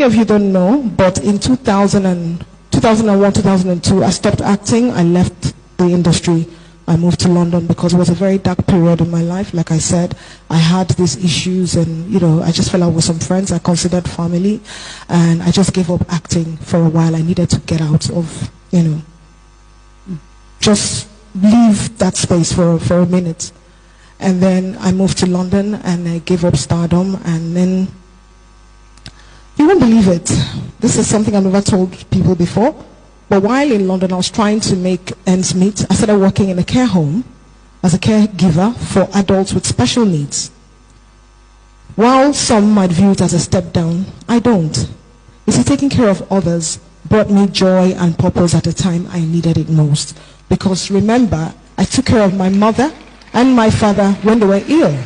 of you don't know, but in 2001, 2002, I stopped acting. I left the industry. I moved to London because it was a very dark period in my life. Like I said, I had these issues and, I just fell out with some friends I considered family. And I just gave up acting for a while. I needed to get out of, just leave that space for a minute. And then I moved to London and I gave up stardom. And then, you won't believe it. This is something I've never told people before. But while in London, I was trying to make ends meet. I started working in a care home as a caregiver for adults with special needs. While some might view it as a step down, I don't. You see, taking care of others brought me joy and purpose at a time I needed it most. Because remember, I took care of my mother and my father when they were ill,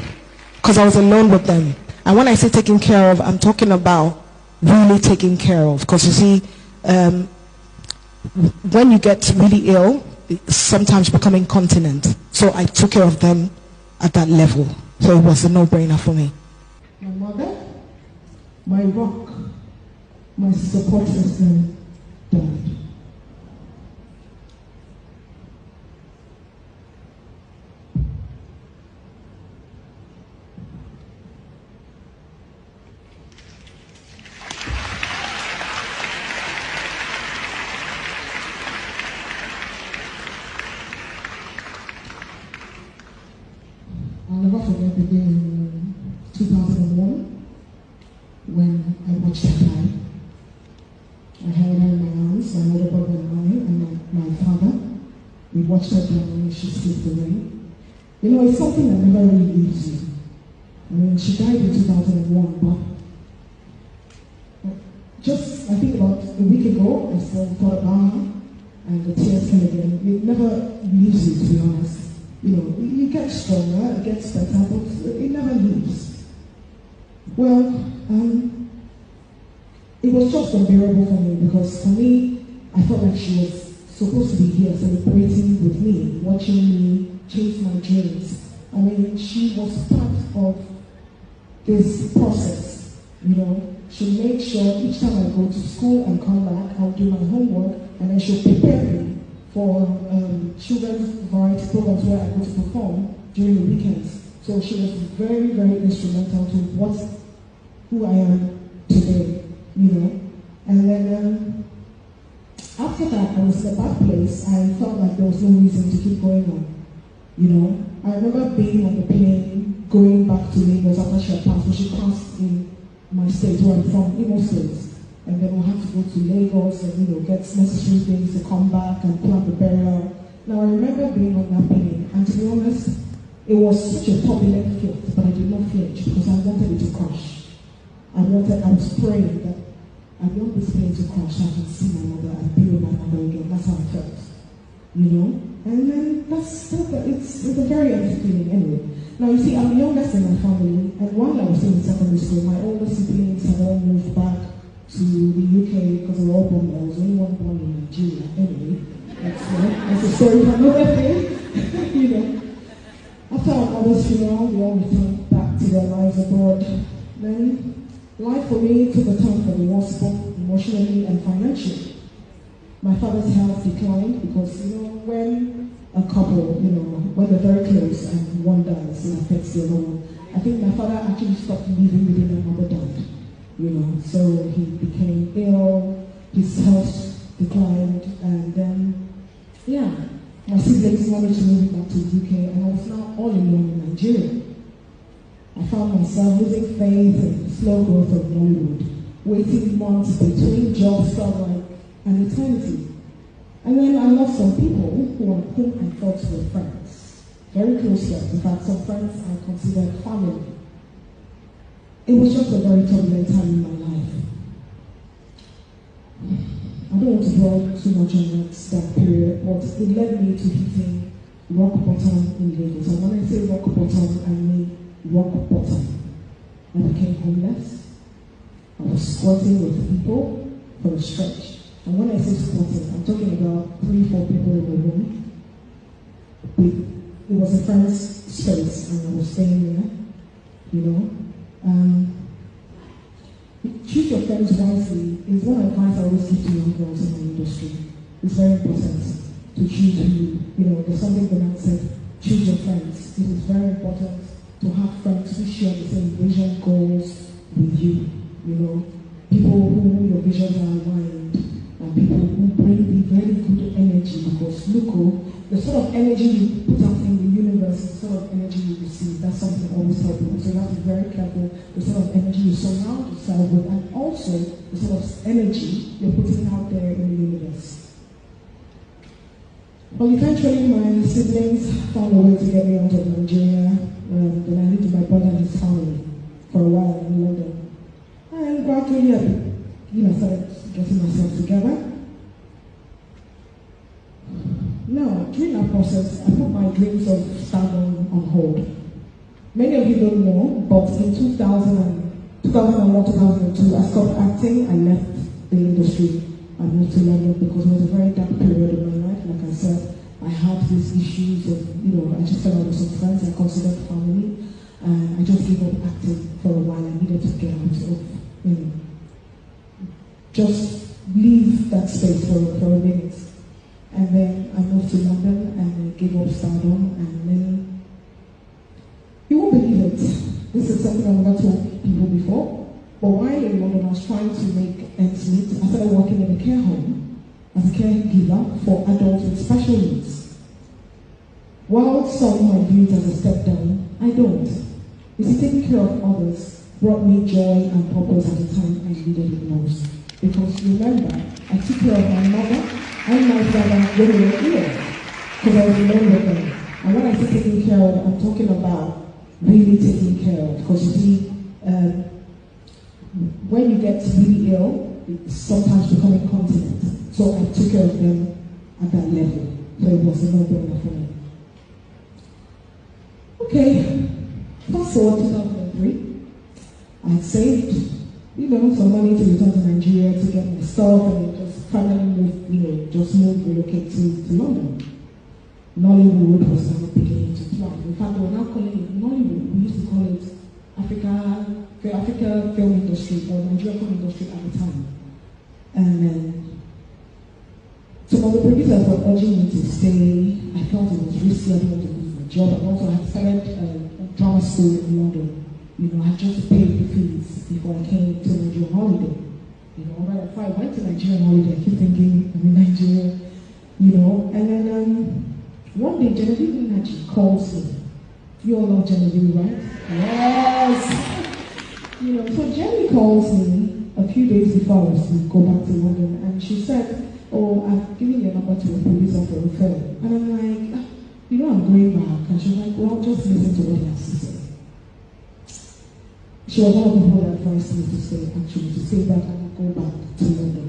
because I was alone with them. And when I say taking care of, I'm talking about really taking care of. Because you see, when you get really ill, sometimes you become incontinent. So I took care of them at that level. So it was a no-brainer for me. My mother, my rock, my support system died. I'll never forget the day in 2001 when I watched her die. I held her in my arms, my older brother and my father. We watched her die when she slipped away. It's something that never really leaves you. I mean, she died in 2001, but just, I think about a week ago, I still thought about her, and the tears came again. It never leaves you, to be honest. You get stronger, it gets better, but it never leaves. Well, it was just unbearable for me because for me, I felt like she was supposed to be here celebrating with me, watching me chase my dreams. I mean, she was part of this process, She made sure each time I go to school and come back, I'll do my homework and then she'll prepare me for children's variety programs where I go to perform during the weekends. So she was very, very instrumental to who I am today, And then after that, I was in a bad place. I felt like there was no reason to keep going on, I remember being on the plane, going back to Lagos after she had passed, but she passed in my state where I'm from, Imo State. And then we'll have to go to Lagos and, get necessary things to come back and plan the burial. Now, I remember being on that plane, and to be honest, it was such a turbulent flight, but I did not flinch because I wanted it to crash. I was praying that I want this plane to crash so I can see my mother and be with my mother again. That's how I felt, And then it's a very empty feeling anyway. Now, you see, I'm the youngest in my family, and while I was still in secondary school, my older siblings had all moved back to the UK because they were all born there. I was only one born in Nigeria. Anyway, that's a story for another day. After our mother's funeral, we all returned back to their lives abroad. Then life for me took a turn for the worse, both emotionally and financially. My father's health declined because, when a couple, when they're very close and one dies, it affects the other one. I think my father actually stopped living within my mother died. So he became ill, his health declined, and then, my siblings managed to move back to the UK, and I was now all alone in Nigeria. I found myself losing faith in the slow growth of Hollywood, waiting months between jobs felt like an eternity. And then I lost some people whom I thought were friends, very close friends. In fact, some friends I considered family. It was just a very turbulent time in my life. I don't want to dwell too much on that period, but it led me to hitting rock bottom in Lagos. And when I say rock bottom, I mean rock bottom. I became homeless. I was squatting with people for a stretch. And when I say squatting, I'm talking about 3-4 people in the room. It was a friend's space, and I was staying there, Tuesday your friends wisely is one advice I always give to young girls in my industry. It's very important to choose who, there's something Bernard said, choose your friends. It is very important to have friends who share the same vision, goals with you, people who your visions are aligned, and people who bring the very good energy, because look, the sort of energy you put out in the universe is the sort of energy you receive. That's something I always tell people. So you have to be very careful the sort of energy you surround yourself with, and also the sort of energy you're putting out there in the universe. Well, eventually my siblings found a way to get me out of Nigeria. Then I lived with my brother and his family for a while in London. And gradually I started getting myself together. Now, during that process, I put my dreams of stardom on hold. Many of you don't know, but in 2001, 2002, I stopped acting. I left the industry. I moved to London because it was a very dark period in my life. Like I said, I had these issues of, I just fell out with some friends I considered family, and I just gave up acting for a while. I needed to get out of, just leave that space for a minute. And then I moved to London and I gave up stardom, and then you won't believe it. This is something I've never told people before. But while in London I was trying to make ends meet, I started working in a care home as a caregiver for adults with special needs. While some might view it as a step down, I don't. You see, taking care of others brought me joy and purpose at the time I needed it most. Because remember, I took care of my mother and my father when they were ill, because I was alone with them. And when I say taking care of, I'm talking about really taking care of. Because you see, when you get really ill, it's sometimes become incontinent. So I took care of them at that level. So it was a no-brainer for me. Okay, fast forward 2003. I saved, some money to return to Nigeria to get my stuff, and just finally moved, relocate to London. Nollywood was now beginning to thrive. In fact, we were now calling it Nollywood. We used to call it Africa film industry, or Nigeria film industry at the time. And some of the producers were urging me to stay. I felt it was risky. I didn't want to lose my job. And also I had started a drama school in London. I had just paid the fees before I came to Nigeria holiday. If I went to Nigeria holiday, I keep thinking I'm in Nigeria, And then one day Genevieve calls me. You all know Genevieve, right? Yes. So Jenny calls me a few days before I was to go back to London, and she said, "Oh, I've given your number to a producer for a film." And I'm like, I'm going back. And she's like, "Well, just listen to what he has to say." She was one of the people that advised me to stay back and go back to London.